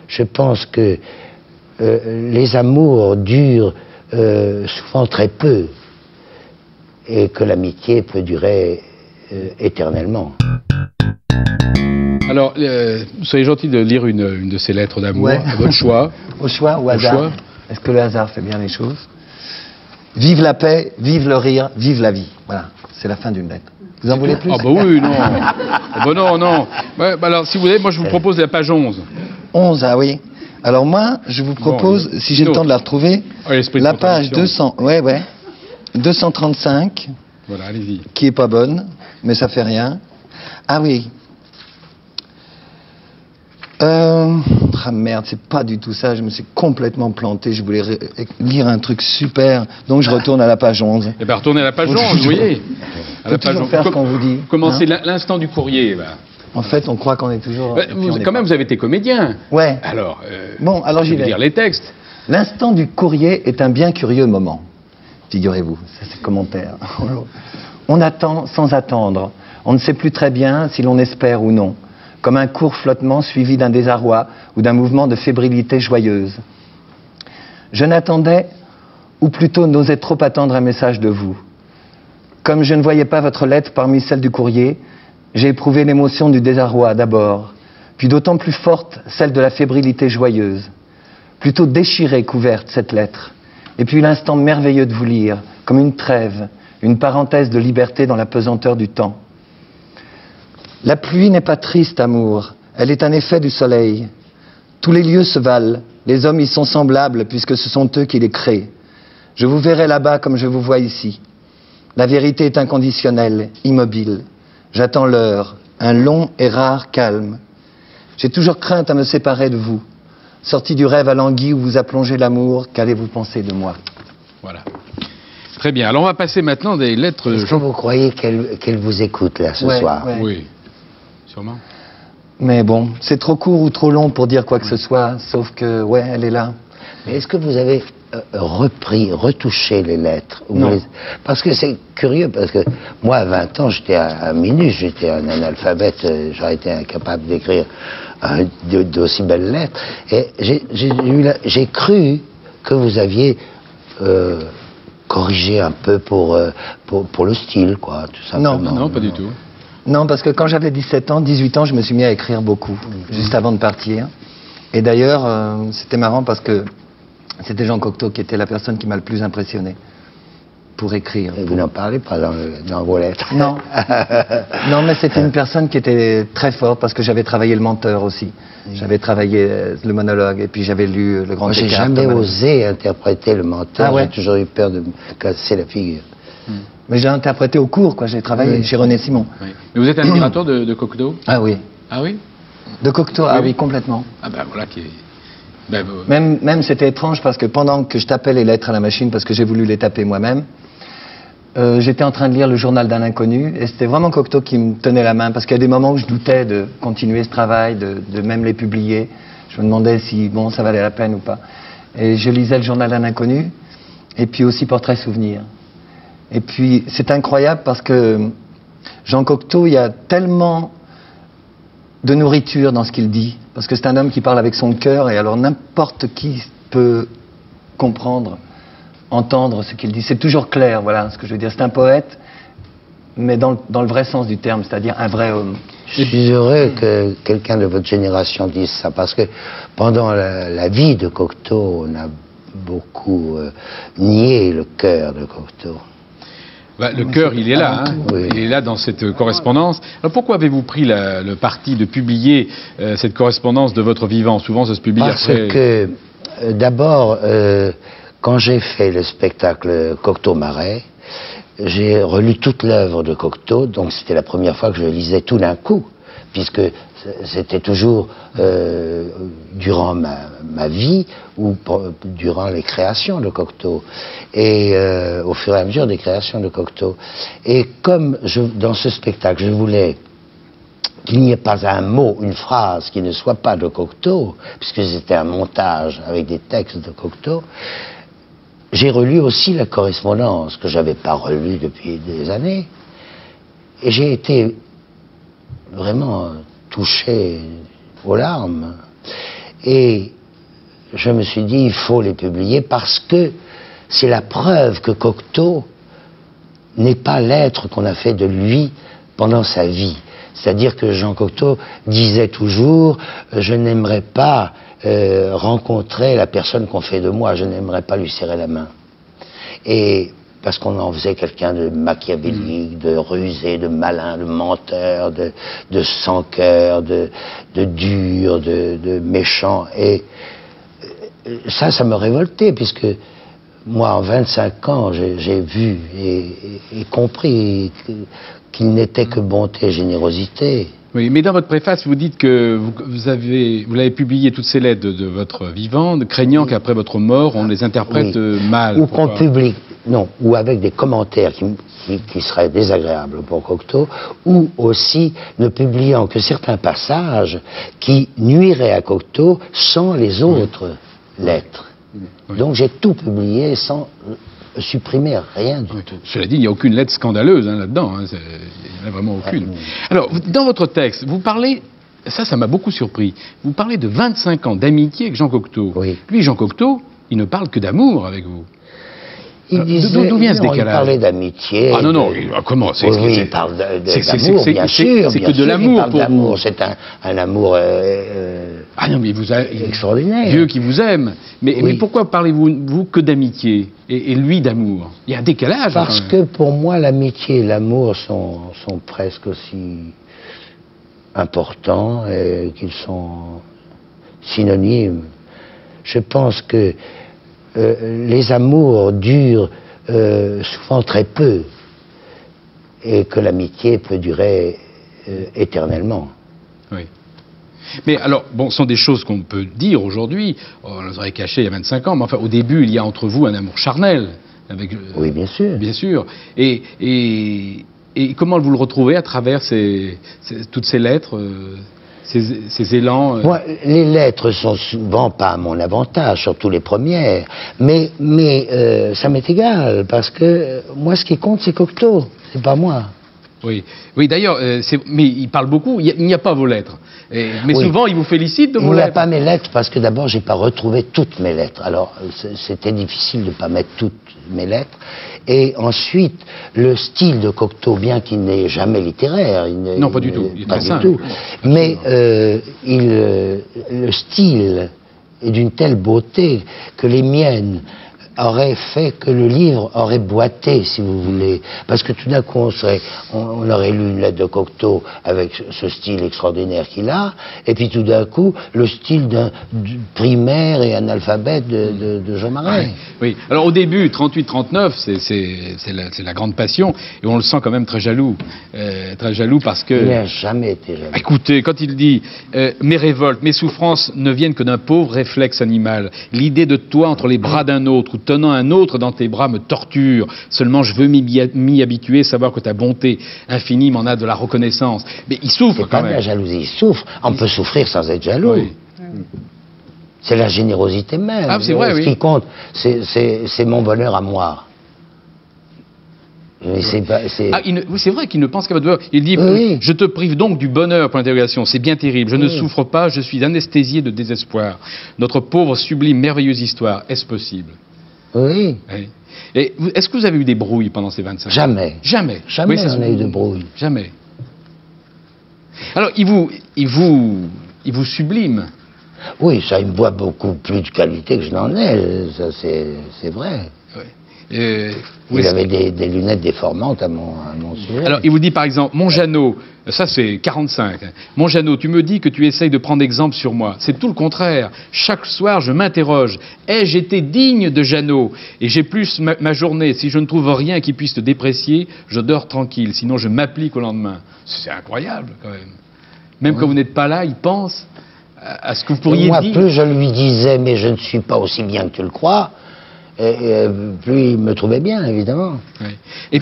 je pense que les amours durent souvent très peu et que l'amitié peut durer éternellement. Alors, soyez gentil de lire une de ces lettres d'amour, à votre choix. Au choix, au hasard. Est-ce que le hasard fait bien les choses? Vive la paix, vive le rire, vive la vie. Voilà, c'est la fin d'une lettre. Vous en voulez plus? Ah bah oui, non. Ah bah non, non. Ouais, bah alors, si vous voulez, moi je vous propose la page 11. 11, ah oui. Alors moi, je vous propose, si j'ai le temps de la retrouver, la page 200, 235, voilà, allez-y. Qui est pas bonne, mais ça fait rien. Ah oui. Ah merde, c'est pas du tout ça, je me suis complètement planté, je voulais lire un truc super, donc je retourne à la page 11. Eh bien, retournez à la page 11, vous voyez. À la page 11. Faire ce qu'on vous dit. Commencez l'instant du courrier. Bah. En fait, on croit qu'on est toujours... quand même, vous avez été comédien. Ouais. Alors, bon, alors j'y vais. Lire les textes. L'instant du courrier est un bien curieux moment. Figurez-vous, ça c'est le commentaire. On attend sans attendre. On ne sait plus très bien si l'on espère ou non. Comme un court flottement suivi d'un désarroi ou d'un mouvement de fébrilité joyeuse. Je n'attendais, ou plutôt n'osais trop attendre un message de vous. Comme je ne voyais pas votre lettre parmi celles du courrier, j'ai éprouvé l'émotion du désarroi d'abord, puis d'autant plus forte celle de la fébrilité joyeuse. Plutôt déchirée, couverte, cette lettre. Et puis l'instant merveilleux de vous lire, comme une trêve, une parenthèse de liberté dans la pesanteur du temps. La pluie n'est pas triste, amour, elle est un effet du soleil. Tous les lieux se valent, les hommes y sont semblables puisque ce sont eux qui les créent. Je vous verrai là-bas comme je vous vois ici. La vérité est inconditionnelle, immobile. J'attends l'heure, un long et rare calme. J'ai toujours crainte à me séparer de vous. Sorti du rêve alangui où vous a plongé l'amour, qu'allez-vous penser de moi? Voilà. Très bien. Alors on va passer maintenant des lettres... Est-ce que vous croyez qu'elle vous écoute là ce soir? Ouais. Oui, sûrement. Mais bon, c'est trop court ou trop long pour dire quoi que ce soit, sauf que, ouais, elle est là. Mais est-ce que vous avez retouché les lettres? Non. Parce que c'est curieux, parce que moi, à 20 ans, j'étais un minus, j'étais un analphabète, j'aurais été incapable d'écrire d'aussi belles lettres. Et j'ai cru que vous aviez corrigé un peu pour le style, quoi, tout simplement. Non, pas du tout. Non, parce que quand j'avais 17 ans, 18 ans, je me suis mis à écrire beaucoup, juste avant de partir. Et d'ailleurs, c'était marrant parce que c'était Jean Cocteau qui était la personne qui m'a le plus impressionné pour écrire. Et vous n'en parlez pas dans vos lettres? Non. Non, mais c'était une personne qui était très forte parce que j'avais travaillé le menteur aussi. J'avais travaillé le monologue et puis j'avais lu le grand J'ai jamais osé interpréter le menteur. J'ai toujours eu peur de me casser la figure. Mais j'ai interprété au cours, quoi. J'ai travaillé chez René Simon. Oui. Mais vous êtes admirateur de Cocteau? Ah oui. Ah oui? De Cocteau, ah oui, complètement. Ah ben voilà qui est... Ben, même c'était étrange parce que pendant que je tapais les lettres à la machine, parce que j'ai voulu les taper moi-même, j'étais en train de lire le journal d'un inconnu et c'était vraiment Cocteau qui me tenait la main parce qu'il y a des moments où je doutais de continuer ce travail, de même les publier. Je me demandais si bon ça valait la peine ou pas. Et je lisais le journal d'un inconnu et puis aussi Portrait souvenir. Et puis c'est incroyable parce que Jean Cocteau, il y a tellement de nourriture dans ce qu'il dit, parce que c'est un homme qui parle avec son cœur, et alors n'importe qui peut comprendre, entendre ce qu'il dit. C'est toujours clair, voilà ce que je veux dire. C'est un poète, mais dans le vrai sens du terme, c'est-à-dire un vrai homme. Je suis heureux que quelqu'un de votre génération dise ça, parce que pendant la vie de Cocteau, on a beaucoup nié le cœur de Cocteau. Bah, le cœur, il est là, hein. Oui. Il est là dans cette correspondance. Alors pourquoi avez-vous pris le parti de publier cette correspondance de votre vivant? Souvent, ça se publie Parce après... que, d'abord, quand j'ai fait le spectacle Cocteau-Marais, j'ai relu toute l'œuvre de Cocteau, donc c'était la première fois que je lisais tout d'un coup, puisque c'était toujours durant ma vie ou durant les créations de Cocteau et au fur et à mesure des créations de Cocteau. Et comme dans ce spectacle, je voulais qu'il n'y ait pas un mot, une phrase qui ne soit pas de Cocteau, puisque c'était un montage avec des textes de Cocteau, j'ai relu aussi la correspondance que j'avais pas relue depuis des années, et j'ai été vraiment touché aux larmes. Et je me suis dit, il faut les publier parce que c'est la preuve que Cocteau n'est pas l'être qu'on a fait de lui pendant sa vie. C'est-à-dire que Jean Cocteau disait toujours « Je n'aimerais pas rencontrer la personne qu'on fait de moi, je n'aimerais pas lui serrer la main. » Et parce qu'on en faisait quelqu'un de machiavélique, de rusé, de malin, de menteur, de sans cœur, de dur, de méchant. Et ça me révoltait, puisque moi, en 25 ans, j'ai vu et compris qu'il n'était que bonté et générosité. Oui, mais dans votre préface, vous dites que vous l'avez publié toutes ces lettres de votre vivant, craignant qu'après votre mort, on les interprète mal. Ou qu'on publie, non, ou avec des commentaires qui seraient désagréables pour Cocteau, ou aussi ne publiant que certains passages qui nuiraient à Cocteau sans les autres lettres. Oui. Donc j'ai tout publié sans supprimer rien du tout. Cela dit, il n'y a aucune lettre scandaleuse là-dedans, il n'y en a vraiment aucune. Alors, dans votre texte, vous parlez, ça m'a beaucoup surpris, vous parlez de 25 ans d'amitié avec Jean Cocteau. Oui. Lui, Jean Cocteau, il ne parle que d'amour avec vous. D'où vient ce décalage? Il parlait d'amitié. Ah non, comment? Oui, il parle d'amour, bien sûr. C'est que de l'amour pour vous. C'est un amour ah non, mais extraordinaire. Dieu qui vous aime. Mais pourquoi parlez-vous que d'amitié et lui d'amour? Il y a un décalage. Parce que pour moi, l'amitié et l'amour sont presque aussi importants et qu'ils sont synonymes. Je pense que les amours durent souvent très peu et que l'amitié peut durer éternellement. Oui. Mais alors, bon, ce sont des choses qu'on peut dire aujourd'hui, on les aurait cachées il y a 25 ans, mais enfin, au début, il y a entre vous un amour charnel. Oui, bien sûr. Bien sûr. Et comment vous le retrouvez à travers toutes ces lettres ces élans Moi, les lettres sont souvent pas à mon avantage, surtout les premières, mais ça m'est égal, parce que moi, ce qui compte, c'est Cocteau, c'est pas moi. Oui, d'ailleurs, mais il parle beaucoup, il n'y a pas vos lettres. Mais souvent, il vous félicite de vos lettres. Il n'y a pas mes lettres, parce que d'abord, j'ai pas retrouvé toutes mes lettres. Alors, c'était difficile de pas mettre toutes mes lettres. Et ensuite, le style de Cocteau, bien qu'il n'est jamais littéraire, non, pas du tout, il est pas très du simple. tout, mais le style est d'une telle beauté que les miennes aurait fait que le livre aurait boité, si vous voulez. Parce que tout d'un coup, on aurait lu une lettre de Cocteau avec ce style extraordinaire qu'il a, et puis tout d'un coup, le style d'un primaire et analphabète de Jean Marais. Oui, alors au début, 38-39, c'est la grande passion, et on le sent quand même très jaloux. Très jaloux parce que... Il n'a jamais été jaloux. Écoutez, quand il dit « Mes révoltes, mes souffrances ne viennent que d'un pauvre réflexe animal. L'idée de toi entre les bras d'un autre, ou tenant un autre dans tes bras me torture. Seulement je veux m'y habituer, savoir que ta bonté infinie m'en a de la reconnaissance. » Mais il souffre quand même. C'est pas de la jalousie, il souffre. On peut souffrir sans être jaloux. Oui. C'est la générosité même. Ah, c'est vrai, Ce qui compte, c'est mon bonheur à moi. C'est vrai qu'il ne pense qu'à votre bonheur. Il dit Je te prive donc du bonheur, point d'interrogation. C'est bien terrible. Je ne souffre pas, je suis anesthésié de désespoir. Notre pauvre, sublime, merveilleuse histoire. Est-ce possible? Oui. Et est-ce que vous avez eu des brouilles pendant ces 25 ans? Jamais. Jamais. Jamais on a eu de brouille. Jamais. Alors, il vous sublime. Oui, ça, il me voit beaucoup plus de qualité que je n'en ai. Ça, c'est vrai. Oui. Il avait des lunettes déformantes à mon sujet. Alors, il vous dit par exemple, mon Jeannot, ça c'est 45, mon Jeannot, tu me dis que tu essayes de prendre exemple sur moi. C'est tout le contraire. Chaque soir, je m'interroge. Ai-je été digne de Jeannot? Et j'ai plus ma journée. Si je ne trouve rien qui puisse te déprécier, je dors tranquille. Sinon, je m'applique au lendemain. C'est incroyable, quand même. Même quand vous n'êtes pas là, il pense à ce que vous pourriez dire. Plus je lui disais, mais je ne suis pas aussi bien que tu le crois, plus il me trouvait bien, évidemment. Oui. Et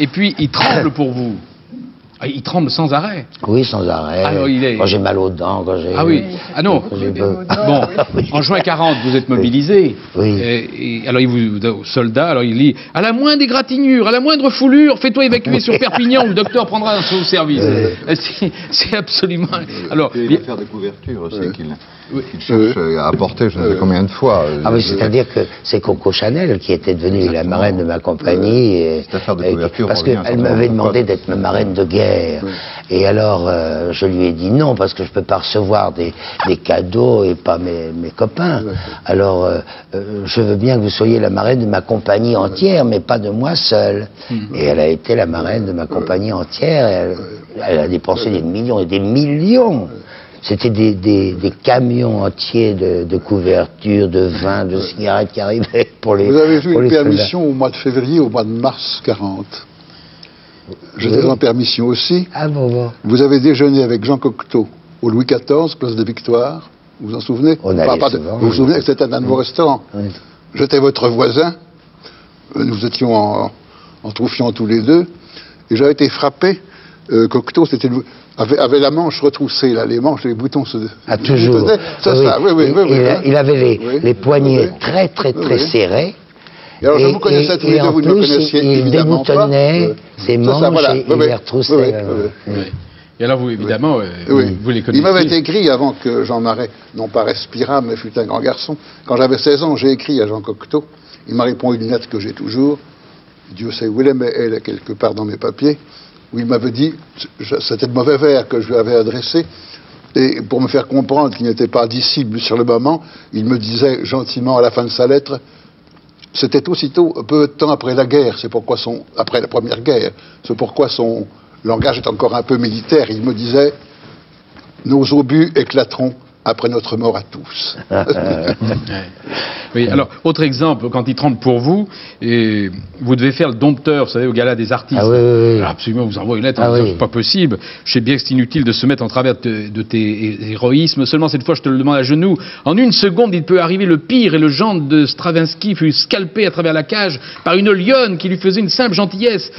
puis, il tremble pour vous. Ah, il tremble sans arrêt. Oui, sans arrêt. Alors, Quand j'ai mal aux dents, quand j'ai... Ah oui. Ah non. Bon, en juin 40, vous êtes mobilisé. Oui. Et alors, il vous, soldat, alors il dit à la moindre égratignure, à la moindre foulure, fais-toi évacuer sur Perpignan, le docteur prendra au service. C'est absolument. Alors, il va faire des couvertures aussi qu'il cherche à apporter, je ne sais combien de fois. Ah oui, c'est-à-dire que c'est Coco Chanel qui était devenue la marraine de ma compagnie. Parce qu'elle m'avait demandé d'être ma marraine de guerre. Et alors, je lui ai dit non, parce que je ne peux pas recevoir des cadeaux et pas mes copains. Alors, je veux bien que vous soyez la marraine de ma compagnie entière, mais pas de moi seul. Et elle a été la marraine de ma compagnie entière. Elle a dépensé des millions et des millions. C'était des camions entiers de couvertures, de vin, de cigarettes qui arrivaient pour les... Vous avez vu une permission au mois de février, au mois de mars 40. J'étais en permission aussi. Ah bon. Vous avez déjeuné avec Jean Cocteau au Louis XIV, place des Victoires. Vous vous en souvenez? On allait souvent, vous vous souvenez que c'était un de vos restaurants? Oui. J'étais votre voisin. Nous étions en troufiant tous les deux. Et j'avais été frappé. Cocteau avait la manche retroussée, là, les manches, les boutons se... Ah, toujours. Il avait les poignets très serrés. Et alors, je vous connaissais tous les deux, vous ne me connaissiez évidemment pas. Il déboutonnait ses manches et il les retroussait. Et alors, vous, évidemment, vous les connaissez. Il m'avait écrit, avant que Jean Marais, non pas respirât, mais fût un grand garçon. Quand j'avais 16 ans, j'ai écrit à Jean Cocteau. Il m'a répondu une lettre que j'ai toujours. Dieu sait où elle est, mais elle est quelque part dans mes papiers. Où il m'avait dit, c'était de mauvais vers que je lui avais adressé, et pour me faire comprendre qu'il n'était pas disciple sur le moment, il me disait gentiment à la fin de sa lettre, c'était aussitôt, peu de temps après la guerre, après la première guerre, c'est pourquoi son langage est encore un peu militaire, il me disait, nos obus éclateront après notre mort à tous. Oui, alors, autre exemple, quand il tremble pour vous, et vous devez faire le dompteur, vous savez, au gala des artistes. Ah oui. Alors, absolument, vous envoie une lettre en disant, c'est pas possible, je sais bien que c'est inutile de se mettre en travers de tes héroïsmes, seulement cette fois je te le demande à genoux. En une seconde, il peut arriver le pire, et le gendre de Stravinsky fut scalpé à travers la cage par une lionne qui lui faisait une simple gentillesse.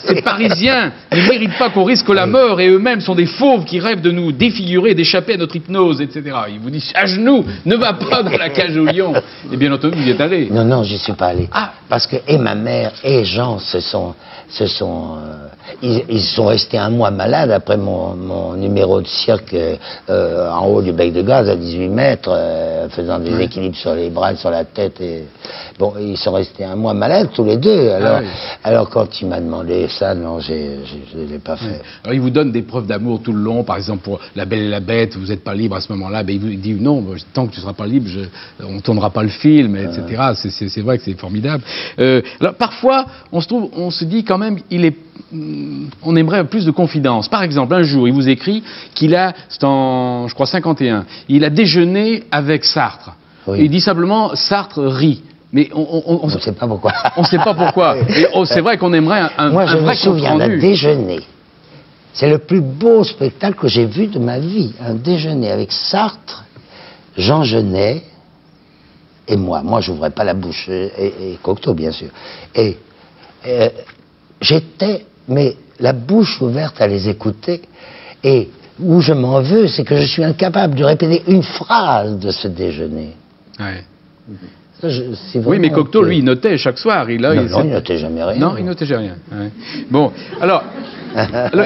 Ces Parisiens ne méritent pas qu'on risque la mort, et eux-mêmes sont des fauves qui rêvent de nous défigurer, d'échapper à notre hypnose, etc. Il vous dit, à genoux, ne va pas dans la cage au lion. Et bien entendu, vous y êtes allé. Non, j'y suis pas allé. Ah. Parce que et ma mère et Jean ils sont restés un mois malades après mon numéro de cirque en haut du bec de gaz à 18 mètres, faisant des équilibres sur les bras, sur la tête. Bon, ils sont restés un mois malades tous les deux. Alors quand il m'a demandé ça, non, je ne l'ai pas fait. Alors il vous donne des preuves d'amour tout le long, par exemple pour La Belle et la Bête, vous n'êtes pas libre à ce moment-là, il vous dit non, tant que tu ne seras pas libre, on ne tournera pas le film, etc. C'est vrai que c'est formidable. Alors parfois, on se dit quand même, on aimerait plus de confidence. Par exemple, un jour, il vous écrit qu'il a, c'est en, je crois, 51, il a déjeuné avec Sartre. Oui. Et il dit simplement, Sartre rit. Mais on ne sait pas pourquoi. On ne sait pas pourquoi. C'est vrai qu'on aimerait un Moi, je vrai me souviens d'un déjeuner. C'est le plus beau spectacle que j'ai vu de ma vie. Un déjeuner avec Sartre, Jean Genet et moi. Moi, je n'ouvrais pas la bouche. Et Cocteau, bien sûr. Et j'étais, mais la bouche ouverte à les écouter. Et où je m'en veux, c'est que je suis incapable de répéter une phrase de ce déjeuner. Ouais. Oui, mais Cocteau, lui, il notait chaque soir. Il notait jamais rien. Non, il notait jamais rien. Ouais. Bon, alors,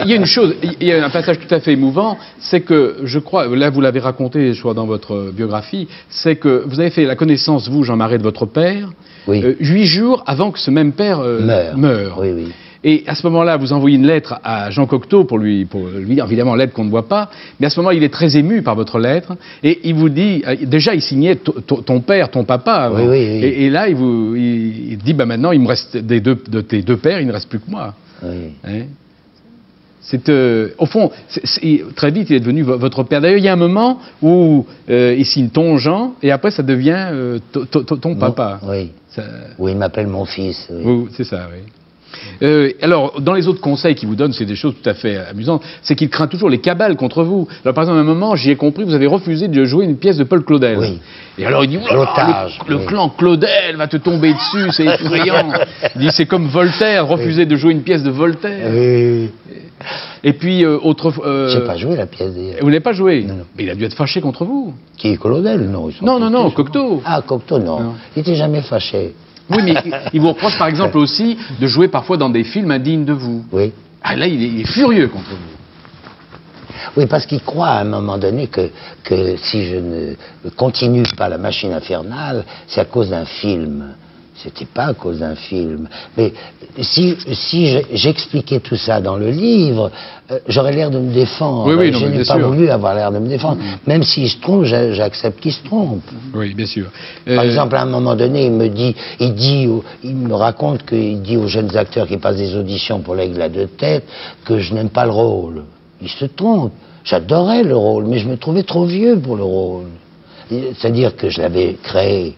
il y a une chose, il y a un passage tout à fait émouvant, c'est que, je crois, là vous l'avez raconté, je crois, dans votre biographie, c'est que vous avez fait la connaissance, vous, Jean Marais, de votre père, 8 jours avant que ce même père meure. Oui. Et à ce moment-là, vous envoyez une lettre à Jean Cocteau pour lui dire, évidemment, lettre qu'on ne voit pas, mais à ce moment-là, il est très ému par votre lettre, et il vous dit, déjà, il signait ton père, ton papa, oui. Et là, il dit, maintenant, il me reste de tes deux pères, il ne reste plus que moi. Oui. Hein? Au fond, très vite, il est devenu votre père. D'ailleurs, il y a un moment où il signe ton Jean, et après, ça devient ton papa. Oui. Oui, il m'appelle mon fils. Oui. C'est ça, oui. Alors, dans les autres conseils qu'il vous donne, c'est des choses tout à fait amusantes, c'est qu'il craint toujours les cabales contre vous. Alors, par exemple, à un moment, j'y ai compris, vous avez refusé de jouer une pièce de Paul Claudel. Oui. Et alors, il dit, oh là là, le clan Claudel va te tomber dessus, c'est effrayant. Il dit, c'est comme Voltaire, refuser de jouer une pièce de Voltaire. Oui. Et puis, J'ai pas joué la pièce d'ailleurs. Vous n'avez pas joué? Non. Mais il a dû être fâché contre vous. Qui est Claudel? Non, Non, Cocteau. Ah, Cocteau, non. Il n'était jamais fâché. Oui, mais il vous reproche par exemple aussi de jouer parfois dans des films indignes de vous. Oui. Ah là, il est furieux contre vous. Oui, parce qu'il croit à un moment donné que si je ne continue pas la machine infernale, c'est à cause d'un film. C'était pas à cause d'un film. Mais si j'expliquais tout ça dans le livre, j'aurais l'air de me défendre. Oui, non, je n'ai pas voulu avoir l'air de me défendre. Même s'il se trompe, j'accepte qu'il se trompe. Oui, bien sûr. Par exemple, à un moment donné, il me raconte qu'il dit aux jeunes acteurs qui passent des auditions pour l'Aigle à deux têtes que je n'aime pas le rôle. Il se trompe. J'adorais le rôle, mais je me trouvais trop vieux pour le rôle. C'est-à-dire que je l'avais créé,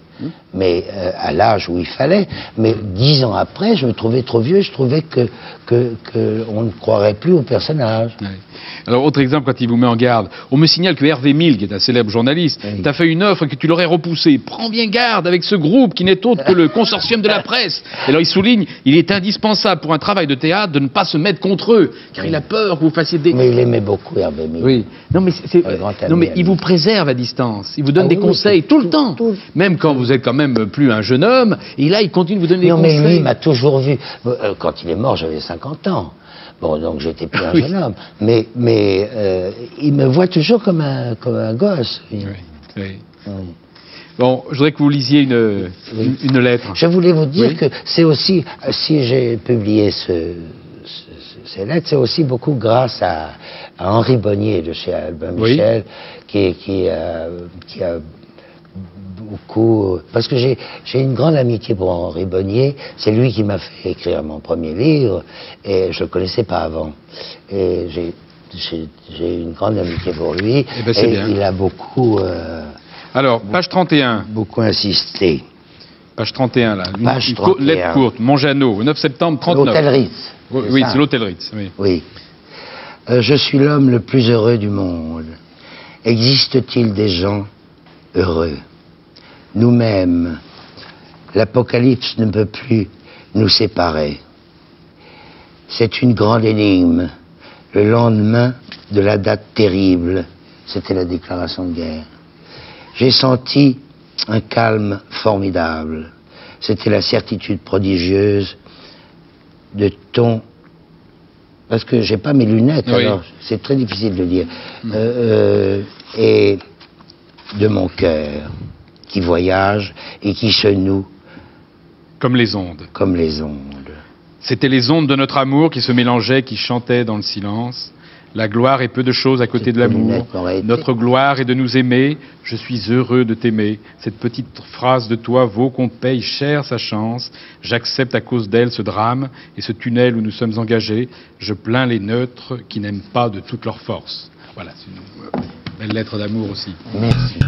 mais à l'âge où il fallait. Mais 10 ans après, je me trouvais trop vieux. Je trouvais qu'on ne croirait plus au personnage. Oui. Alors, autre exemple, quand il vous met en garde, on me signale que Hervé Mille, qui est un célèbre journaliste, t'a fait une offre et que tu l'aurais repoussée. Prends bien garde avec ce groupe qui n'est autre que le consortium de la presse. Et alors, il souligne, il est indispensable pour un travail de théâtre de ne pas se mettre contre eux, car il a peur que vous fassiez des... Mais il aimait beaucoup Hervé Mille. Oui. Non, mais il vous préserve à distance. Il vous donne des conseils tout le temps. Même quand vous êtes quand même plus un jeune homme, et là, il continue de vous donner des conseils. Non, mais lui, il m'a toujours vu. Quand il est mort, j'avais 50 ans. Bon, donc j'étais plus un jeune homme. Mais il me voit toujours comme un gosse. Oui. Bon, je voudrais que vous lisiez une lettre. Je voulais vous dire que c'est aussi, si j'ai publié ces lettres, c'est aussi beaucoup grâce à Henri Bonnier de chez Albin Michel, qui a beaucoup... Parce que j'ai une grande amitié pour Henri Bonnier. C'est lui qui m'a fait écrire mon premier livre, et je le connaissais pas avant. Et j'ai une grande amitié pour lui. Et bien. Il a beaucoup... Alors, page 31. Beaucoup insisté. Page 31, là. Page 31. Lettre courte, Montjeannot, 9 septembre 39. L'hôtel Ritz. Oui, c'est l'hôtel Ritz. Oui. Je suis l'homme le plus heureux du monde. Existe-t-il des gens heureux? Nous-mêmes, l'apocalypse ne peut plus nous séparer. C'est une grande énigme. Le lendemain de la date terrible, c'était la déclaration de guerre. J'ai senti un calme formidable. C'était la certitude prodigieuse de ton... Parce que j'ai pas mes lunettes, alors c'est très difficile de lire. Et de mon cœur, qui voyage et qui se noue. Comme les ondes. Comme les ondes. C'était les ondes de notre amour qui se mélangeaient, qui chantaient dans le silence. La gloire est peu de choses à côté de l'amour. Notre gloire est de nous aimer. Je suis heureux de t'aimer. Cette petite phrase de toi vaut qu'on paye cher sa chance. J'accepte à cause d'elle ce drame et ce tunnel où nous sommes engagés. Je plains les neutres qui n'aiment pas de toute leur force. Voilà, c'est une belle lettre d'amour aussi. Merci.